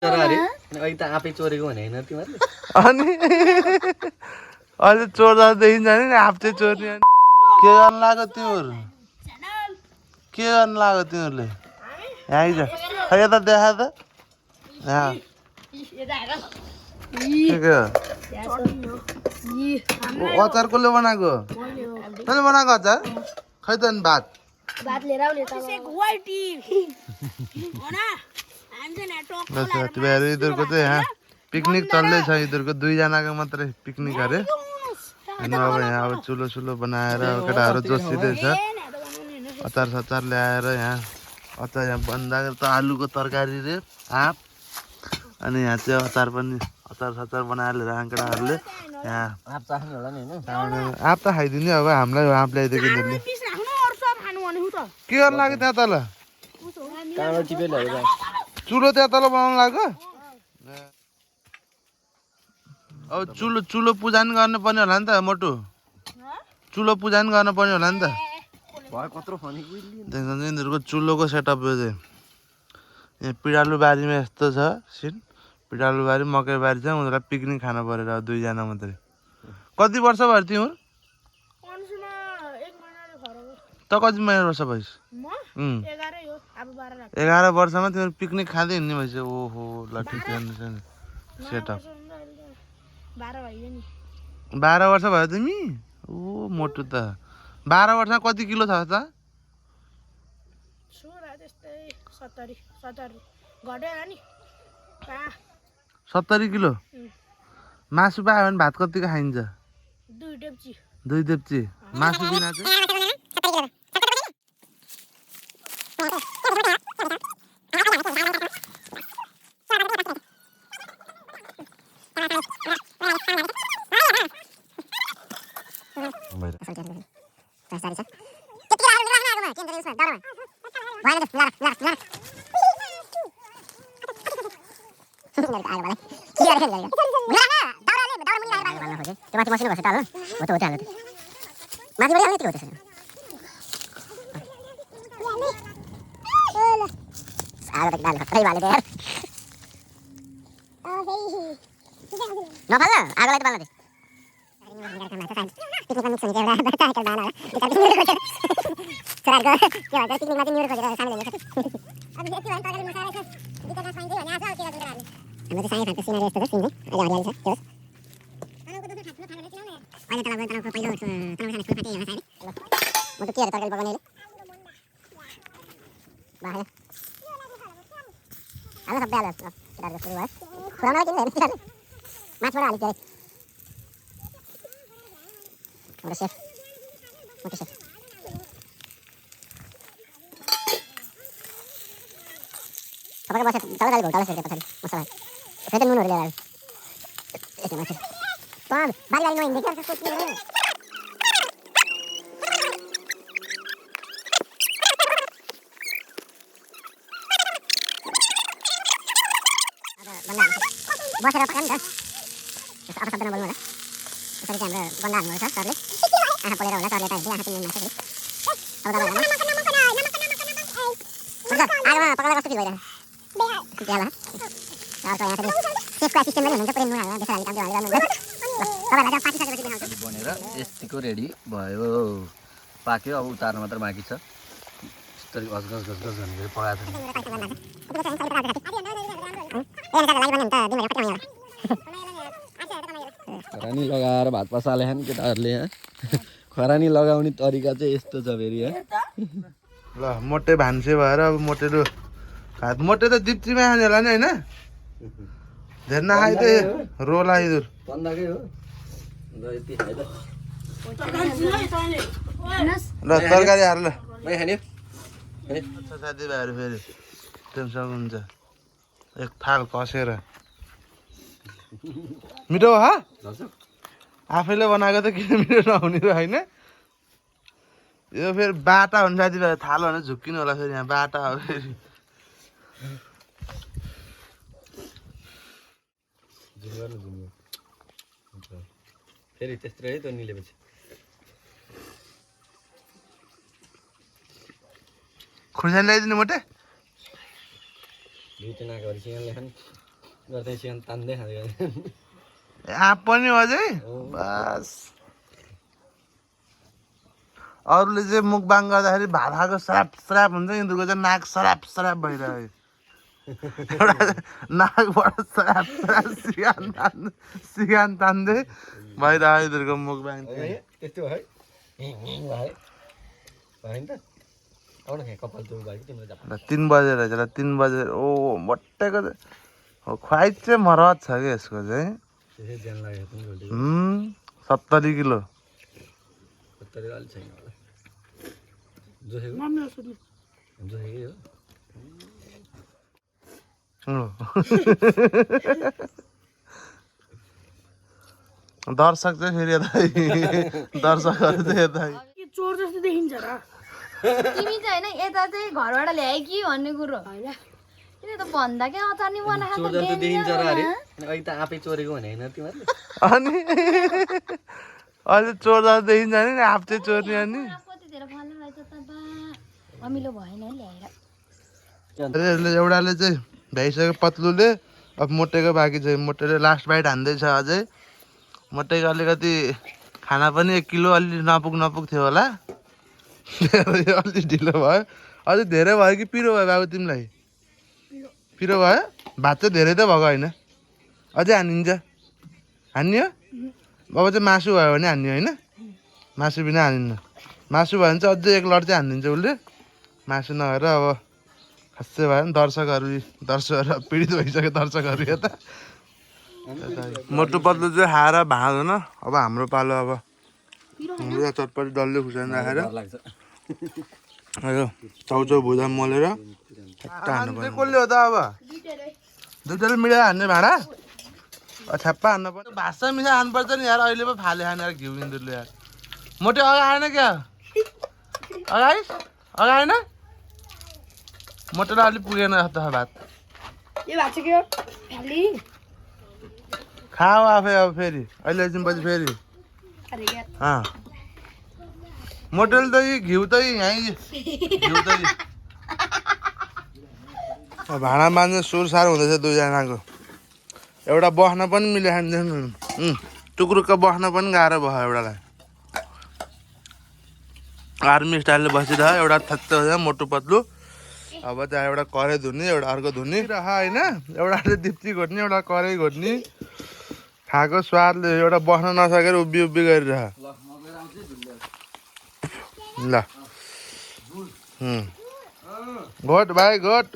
आफै चोरेको भने होइन तिमीहरूले अनि अहिले चोर्दा देखिन्छ नि आफ चाहिँ चोर्ने के गर्नु लाग्यो तिमीहरू के गर्नु लाग्यो तिमीहरूले यहाँ आइज खै यता देखा त यहाँ अचार कसले बनाएको तैँले बनाएको अचार खै त अनि भात यिनीहरूको चाहिँ यहाँ पिकनिक चल्दैछ यिनीहरूको 2 जनाको मात्रै पिकनिक अरे अनि अब यहाँ अब चुलो सुलो बनाएर केटाहरू जोसिँदैछ अचार सचार ल्याएर यहाँ अचार यहाँ बनाएको त आलुको तरकारी रे आँप अनि यहाँ चाहिँ अचार पनि अचार सचार बनाएर लिएर केटाहरूले यहाँ आँप त खाइदिने अब हामीलाई आँप ल्याइदिएको यिनीहरूले के गर्नु लाग्यो त्यहाँ तल चुलो त्यहाँ तल बनाउनु लाग्यो अब चुलो पूजा पनि गर्नुपर्ने होला नि त मोटु चुलो पूजा पनि गर्नुपर्ने होला नि त यिनीहरूको चुलोको सेटअप यो चाहिँ यहाँ पिँडालु बारीमा यस्तो छ सिन पिँडालु बारी मकै बारी चाहिँ उनीहरूलाई पिकनिक खानु परेर 2 जना मात्रै कति वर्ष भयो तिम्रो त कति महिना वर्ष भइस 11 वर्षमा तिमीहरू पिकनिक खाँदै हिँड्ने भइस ओहो ल ठिक सेटअप 12 वर्ष भयो तिमी ओ मोटु त 12 वर्षमा कति किलो छ त 70 किलो मासु पायो भने भात कतिको खाइन्छ 2 डेप्ची मासु बिना चाहिँ बसेर पकाउनु त अब शब्द नबोल्नु होला यसरी चाहिँ हाम्रो बन्दाहरू छ सरले आँखा पोलेर होला सरले त आँखा पिल्नु माछा अब आगोमा पकाउँदा कस्तो फिल भइरहेको होला अर्को यहाँ सेफको सिस्टम पनि हुन्छ पुरै नुन हालेर बेसार हाल्ने काम चाहिँ तपाईँहरूलाई चाहिँ पाकिसकेपछि देखाउँछु बनेर यतिको रेडी भयो पाक्यो अब उतार्नु मात्र बाँकी छ यस्तरी घस घस घस घस भनेर पकाएको खरानी लगाएर भात पसाले खान् केटाहरूले यहाँ खरानी लगाउने तरिका चाहिँ यस्तो छ फेरि ल मोटे भान्से भएर अब मोटेलो भात मोटे त दिप्चीमा खाने होला नि होइन धेर नखाइ त रोल आइदुर बन्दाकै हो ल तरकारी हाल ल खाने साथीभाइहरू फेरि टेन्सन हुन्छ एक थाल कसेर मिठो हो आफैले बनाएको त किन मिठो नहुने र होइन यो फेरि बाटा हुन्छ साथीभाइ थाल भने झुक्किनु होला फेरि यहाँ बाटा हो फेरि फेरि त्यस्तै है त निलेपछि खुर्सानी ल्याइदिनु मोटे दुईटा नाकाहरू सिँगाले खान् गर्दै चिकन तान्दै खाँदै आँप पनि अझै बस अरूले चाहिँ मुखबाङ गर्दाखेरि भात खाएको सराप सराप हुन्छ यिनीहरूको चाहिँ नाक सराप सराप भइरह्यो एउटा नाकबाट सराप सराप सिगान तान्दै भइरह्यो यिनीहरूको मुखबाङ चाहिँ त्यस्तो है होइन त आउन खाँ कपाल त्यो भयो कि तिम्रो 3 बजेर रहेछ ल 3 बजेर ओ मोटेको ख्वाइट चाहिँ मरत छ कि यसको चाहिँ त्यसै ध्यान लागेको पनि भोलि 70 किलो 70 अलि छैन होला जोसेको जोसेकै हो दर्शक चाहिँ फेरि यता दर्शकहरू चाहिँ यता चोर जस्तो देखिन्छ र तिमी चाहिँ होइन यता चाहिँ घरबाट ल्याए कि भन्ने कुरो होइन किन त भन्दा क्या अचार नि बनाएको चोर जस्तो देखिन्छ र अरे अहिले त आफै चोरेको भने होइन तिमीहरूले अनि अहिले चोर जस्तो देखिन्छ नि आफ चाहिँ चोर्ने अनि कति धेरै फल्नु रहेछ त बा अमिलो भएन है ल्याएर यसले एउटाले चाहिँ भ्याइसक्यो पत्लुले अब मोटेको बाँकी छ मोटेले लास्ट बाइट हान्दैछ अझै मोटेको अलिकति खाना पनि 1 किलो अलि नपुग थियो होला अलि ढिलो भयो अझै धेरै भयो कि पिरो भयो बाबु तिमीलाई पिरो भयो भात चाहिँ धेरै त भएको होइन अझै हानिन्छ हान्यो अब चाहिँ मासु भयो भने हान्यो होइन मासु बिना हानिन्न मासु भयो भने चाहिँ अझै 1 लट चाहिँ हानिदिन्छ उसले मासु नभएर अब खासै भयो भने दर्शकहरू पीडित भइसक्यो दर्शकहरू यता मोटो पत्लो चाहिँ खाएर भाँदैन अब हाम्रो पालो अब चटपटी डल्ले खुर्सानी राखेर अयो चाउचाउ भुजा मोलेर कसले हो त अब दुईटाले मिलाएर हान्ने भाँडा छ्याप्पा हान्नु पर्छ भाषा मिसा हान्नुपर्छ नि यार अहिले पो फाले खाने यार घिउ इन्दुरले यार मोटे अगाडि आएन क्या अगाडि आएन मोटेलाई अलिक पुगेन जस्तो छ भात यो भात चाहिँ के हो फ्याली खाऊ आफै अब फेरि अहिले एकछिनपछि फेरि अरे क्या मोटेल त यी घिउ त यहीँ घिउ त भाँडा मान्ने सुर सार हुँदैछ दुईजनाको एउटा बस्न पनि मिलेन टुक्रुक्क बस्न पनि गाह्रो भयो एउटालाई आर्मी स्टाइलले बसिरह्यो एउटा थच्च मोटो पत्लु अब चाहिँ एउटा कराई धुने एउटा अर्को धुने होइन एउटाले दिप्ती घोट्ने एउटा कराई घोट्ने खाएको स्वादले एउटा बस्न नसकेर उभि गरिरह ल घोट भाइ घोट